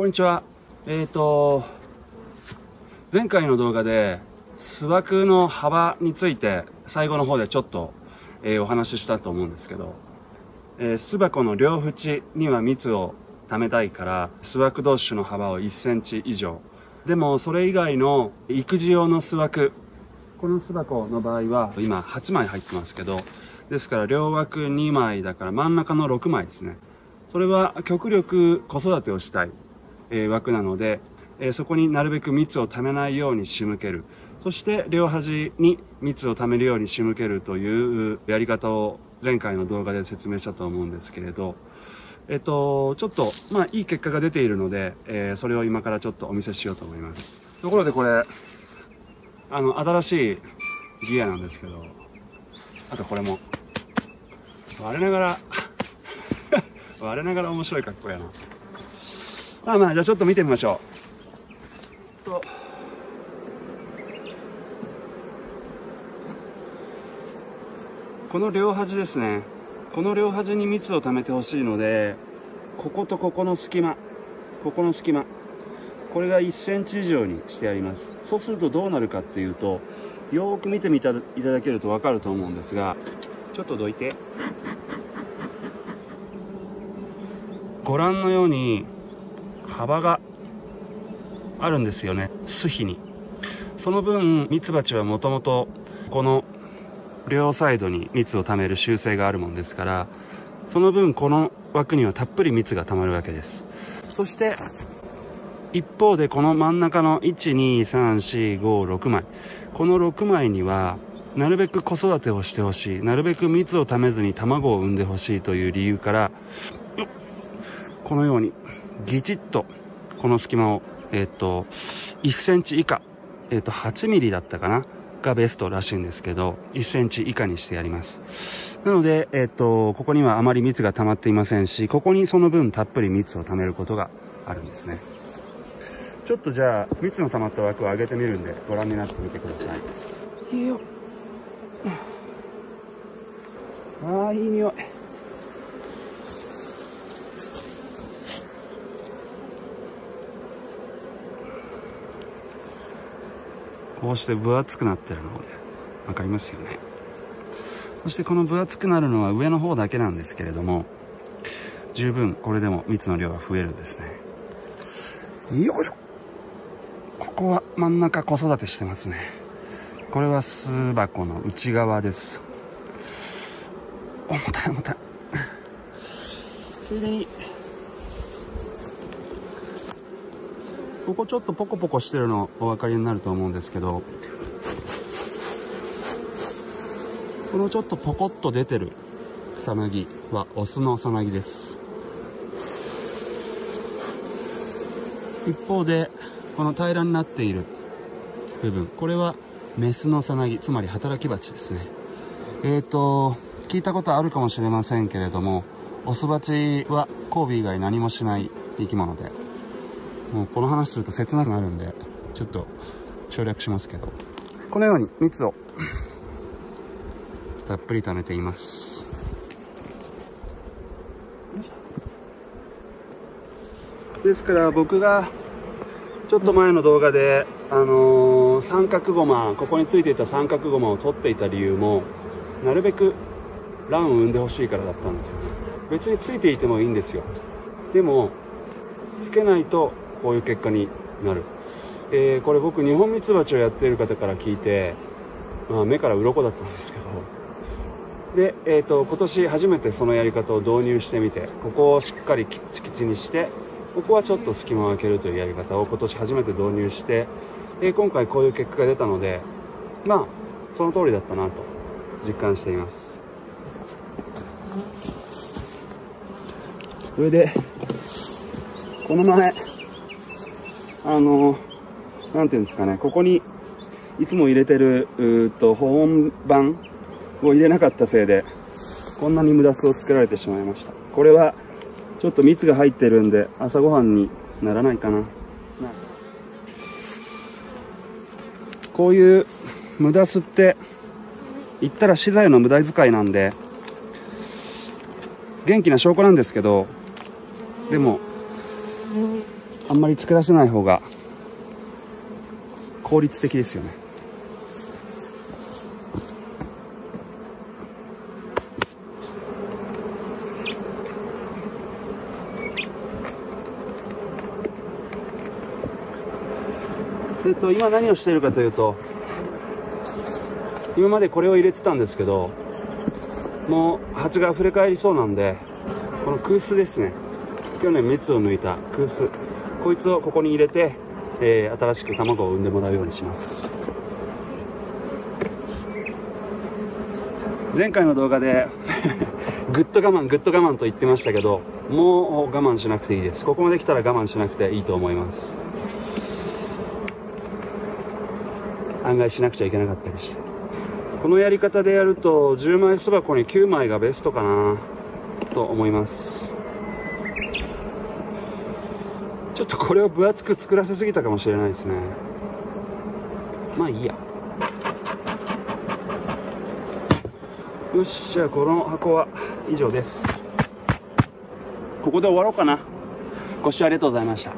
こんにちは。前回の動画で巣枠の幅について最後の方でちょっと、お話ししたと思うんですけど、巣箱の両縁には蜜を溜めたいから巣枠同士の幅を1センチ以上。でもそれ以外の育児用の巣枠、この巣箱の場合は今8枚入ってますけど、ですから両枠2枚だから真ん中の6枚ですね。それは極力子育てをしたい、枠なので、そこになるべく蜜を溜めないように仕向ける。そして両端に蜜を溜めるように仕向けるというやり方を前回の動画で説明したと思うんですけれど、ちょっといい結果が出ているので、それを今からちょっとお見せしようと思います。ところでこれ新しいギアなんですけど、あとこれも我ながら我ながら面白い格好やな。じゃあちょっと見てみましょう。この両端ですね。この両端に蜜を溜めてほしいので、こことここの隙間、これが1センチ以上にしてあります。そうするとどうなるかっていうと、よーく見ていただけると分かると思うんですが、ちょっとどいて。ご覧のように幅があるんですよね、巣皮に。その分ミツバチはもともとこの両サイドに蜜を溜める習性があるもんですから、その分この枠にはたっぷり蜜が溜まるわけです。そして一方でこの真ん中の 1,2,3,4,5,6 枚、この6枚にはなるべく子育てをしてほしい、なるべく蜜を溜めずに卵を産んでほしいという理由から、このようにギチッとこの隙間を1センチ以下、8ミリだったかながベストらしいんですけど、1センチ以下にしてやります。なので、ここにはあまり蜜が溜まっていませんし、ここにその分たっぷり蜜を溜めることがあるんですね。ちょっとじゃあ蜜の溜まった枠を上げてみるんでご覧になってみてください。いいよ。いい匂い。こうして分厚くなってるので分かりますよね。そしてこの分厚くなるのは上の方だけなんですけれども、十分これでも蜜の量が増えるんですね。よいしょ。ここは真ん中子育てしてますね。これは巣箱の内側です。重たい。ついでにここちょっとポコポコしてるのお分かりになると思うんですけど、このちょっとポコッと出てるさなぎはオスのさなぎです。一方でこの平らになっている部分、これはメスのさなぎ、つまり働き蜂ですね。聞いたことあるかもしれませんけれども、オスバチは交尾以外何もしない生き物で、もうこの話すると切なくなるんでちょっと省略しますけど、このように蜜をたっぷり溜めています。ですから僕がちょっと前の動画で三角ゴマ、ここについていた三角ゴマを取っていた理由も、なるべく卵を産んでほしいからだったんですよね。別についていてもいいんですよ。でもつけないとこういう結果になる。これ僕ニホンミツバチをやっている方から聞いて、目から鱗だったんですけど、で、今年初めてそのやり方を導入してみて、ここをしっかりキッチキチにして、ここはちょっと隙間を空けるというやり方を今年初めて導入して、今回こういう結果が出たので、その通りだったなと実感しています。それでこの前なんていうんですかね、ここにいつも入れてる保温板を入れなかったせいでこんなに無駄巣を作られてしまいました。これはちょっと蜜が入ってるんで朝ごはんにならないかな。こういう無駄巣って言ったら資材の無駄遣いなんで元気な証拠なんですけど、でもあんまり作らせない方が効率的ですよね。今何をしているかというと、今までこれを入れてたんですけど、もう蜂が溢れ返りそうなんで、この空巣ですね、去年蜜を抜いた空巣、こいつをここに入れて、新しく卵を産んでもらうようにします。前回の動画でぐっと我慢ぐっと我慢と言ってましたけど、もう我慢しなくていいです。ここまで来たら我慢しなくていいと思います。案外しなくちゃいけなかったりして、このやり方でやると10枚巣箱に9枚がベストかなと思います。ちょっとこれを分厚く作らせすぎたかもしれないですね。まあいいや。よし、じゃあこの箱は以上です。ここで終わろうかな。ご視聴ありがとうございました。